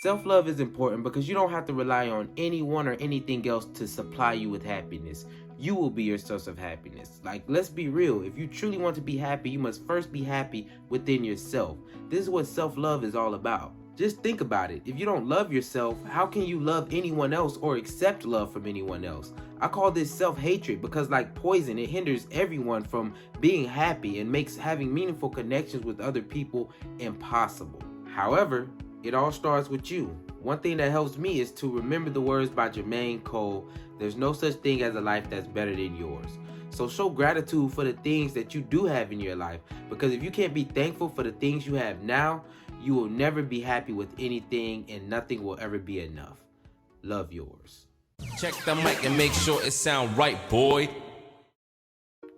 Self-love is important because you don't have to rely on anyone or anything else to supply you with happiness. You will be your source of happiness. Like, let's be real. If you truly want to be happy, you must first be happy within yourself. This is what self-love is all about. Just think about it. If you don't love yourself, how can you love anyone else or accept love from anyone else? I call this self-hatred because, like poison, it hinders everyone from being happy and makes having meaningful connections with other people impossible. However, it all starts with you. One thing that helps me is to remember the words by Jermaine Cole: there's no such thing as a life that's better than yours. So show gratitude for the things that you do have in your life, because if you can't be thankful for the things you have now, you will never be happy with anything and nothing will ever be enough. Love, yours. Check the mic and make sure it sound right, boy.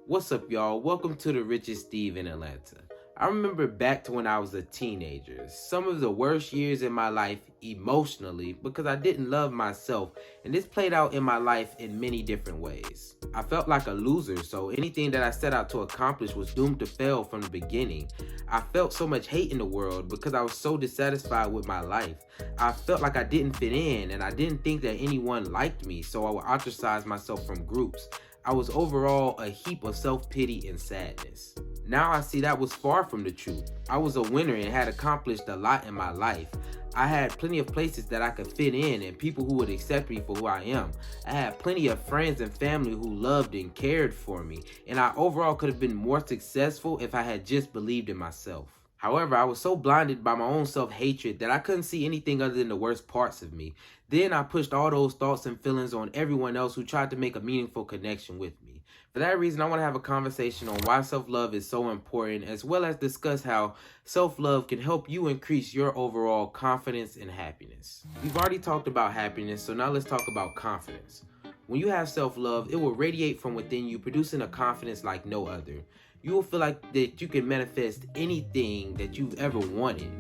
What's up, y'all? Welcome to the Richest Steve in Atlanta. I remember back to when I was a teenager, some of the worst years in my life emotionally, because I didn't love myself, and this played out in my life in many different ways. I felt like a loser, so anything that I set out to accomplish was doomed to fail from the beginning. I felt so much hate in the world because I was so dissatisfied with my life. I felt like I didn't fit in, and I didn't think that anyone liked me, so I would ostracize myself from groups. I was overall a heap of self-pity and sadness. Now I see that was far from the truth. I was a winner and had accomplished a lot in my life. I had plenty of places that I could fit in and people who would accept me for who I am. I had plenty of friends and family who loved and cared for me, and I overall could have been more successful if I had just believed in myself. However, I was so blinded by my own self-hatred that I couldn't see anything other than the worst parts of me. Then I pushed all those thoughts and feelings on everyone else who tried to make a meaningful connection with me. For that reason, I want to have a conversation on why self-love is so important, as well as discuss how self-love can help you increase your overall confidence and happiness. We've already talked about happiness, so now let's talk about confidence. When you have self-love, it will radiate from within you, producing a confidence like no other. You will feel like that you can manifest anything that you've ever wanted,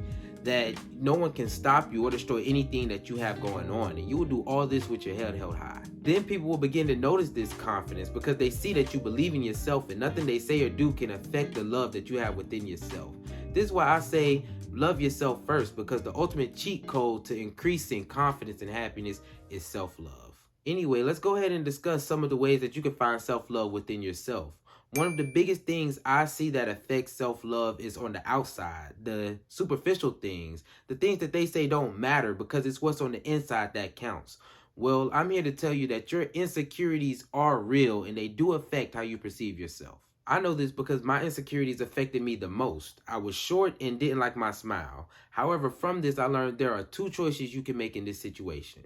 that no one can stop you or destroy anything that you have going on, and you will do all this with your head held high. Then people will begin to notice this confidence because they see that you believe in yourself and nothing they say or do can affect the love that you have within yourself. This is why I say love yourself first, because the ultimate cheat code to increasing confidence and happiness is self-love. Anyway, let's go ahead and discuss some of the ways that you can find self-love within yourself. One of the biggest things I see that affects self-love is on the outside, the superficial things, the things that they say don't matter because it's what's on the inside that counts. Well, I'm here to tell you that your insecurities are real and they do affect how you perceive yourself. I know this because my insecurities affected me the most. I was short and didn't like my smile. However, from this, I learned there are two choices you can make in this situation.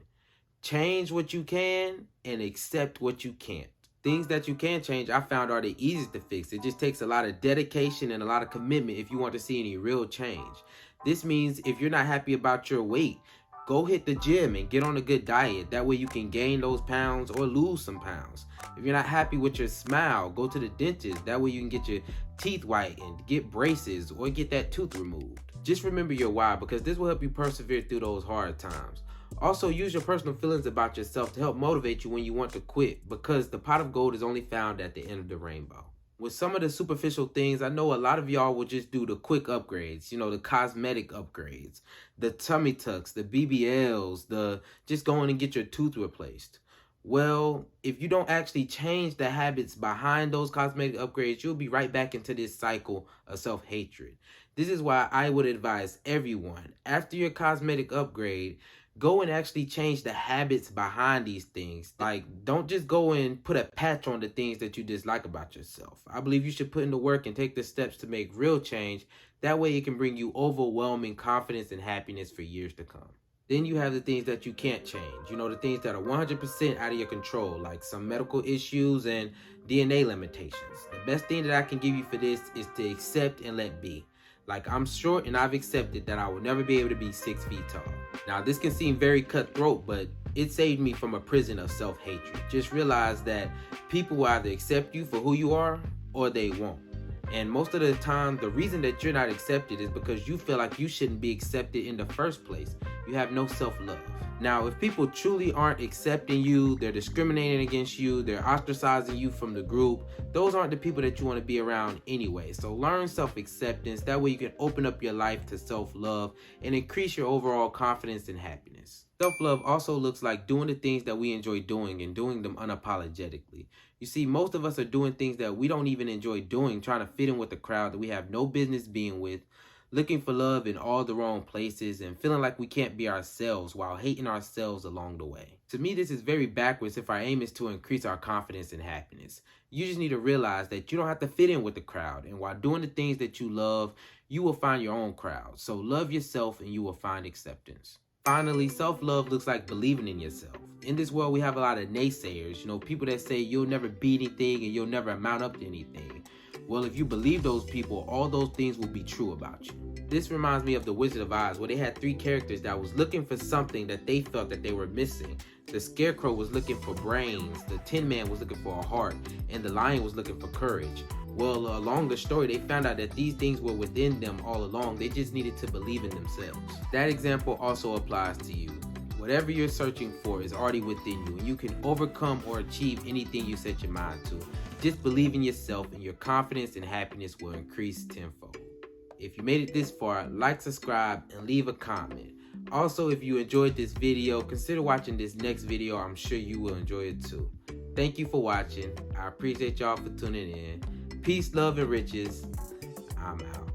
Change what you can and accept what you can't. Things that you can change, I found, are the easiest to fix. It just takes a lot of dedication and a lot of commitment if you want to see any real change. This means if you're not happy about your weight, go hit the gym and get on a good diet. That way you can gain those pounds or lose some pounds. If you're not happy with your smile, go to the dentist. That way you can get your teeth whitened, get braces, or get that tooth removed. Just remember your why, because this will help you persevere through those hard times. Also, use your personal feelings about yourself to help motivate you when you want to quit, because the pot of gold is only found at the end of the rainbow. With some of the superficial things, I know a lot of y'all will just do the quick upgrades, the cosmetic upgrades, the tummy tucks, the BBLs, the just going and get your tooth replaced. Well, if you don't actually change the habits behind those cosmetic upgrades, you'll be right back into this cycle of self-hatred. This is why I would advise everyone, after your cosmetic upgrade, go and actually change the habits behind these things. Like, don't just go and put a patch on the things that you dislike about yourself. I believe you should put in the work and take the steps to make real change. That way it can bring you overwhelming confidence and happiness for years to come. Then you have the things that you can't change. The things that are 100% out of your control, like some medical issues and DNA limitations. The best thing that I can give you for this is to accept and let be. Like, I'm short and I've accepted that I will never be able to be 6 feet tall. Now, this can seem very cutthroat, but it saved me from a prison of self-hatred. Just realize that people will either accept you for who you are or they won't. And most of the time, the reason that you're not accepted is because you feel like you shouldn't be accepted in the first place. you have no self-love. Now, if people truly aren't accepting you, they're discriminating against you, they're ostracizing you from the group, those aren't the people that you want to be around anyway. So learn self-acceptance. That way you can open up your life to self-love and increase your overall confidence and happiness. Self-love also looks like doing the things that we enjoy doing and doing them unapologetically. You see, most of us are doing things that we don't even enjoy doing, trying to fit in with the crowd that we have no business being with, looking for love in all the wrong places, and feeling like we can't be ourselves while hating ourselves along the way. To me, this is very backwards if our aim is to increase our confidence and happiness. You just need to realize that you don't have to fit in with the crowd, and while doing the things that you love, you will find your own crowd. So love yourself and you will find acceptance. Finally, self-love looks like believing in yourself. In this world, we have a lot of naysayers, people that say you'll never be anything and you'll never amount up to anything. Well, if you believe those people, all those things will be true about you. This reminds me of The Wizard of Oz, where they had 3 characters that was looking for something that they felt that they were missing. The Scarecrow was looking for brains, the Tin Man was looking for a heart, and the Lion was looking for courage. Well, along the story, they found out that these things were within them all along. They just needed to believe in themselves. That example also applies to you. Whatever you're searching for is already within you, and you can overcome or achieve anything you set your mind to. Just believe in yourself, and your confidence and happiness will increase tenfold. If you made it this far, like, subscribe, and leave a comment. Also, if you enjoyed this video, consider watching this next video. I'm sure you will enjoy it too. Thank you for watching. I appreciate y'all for tuning in. Peace, love, and riches. I'm out.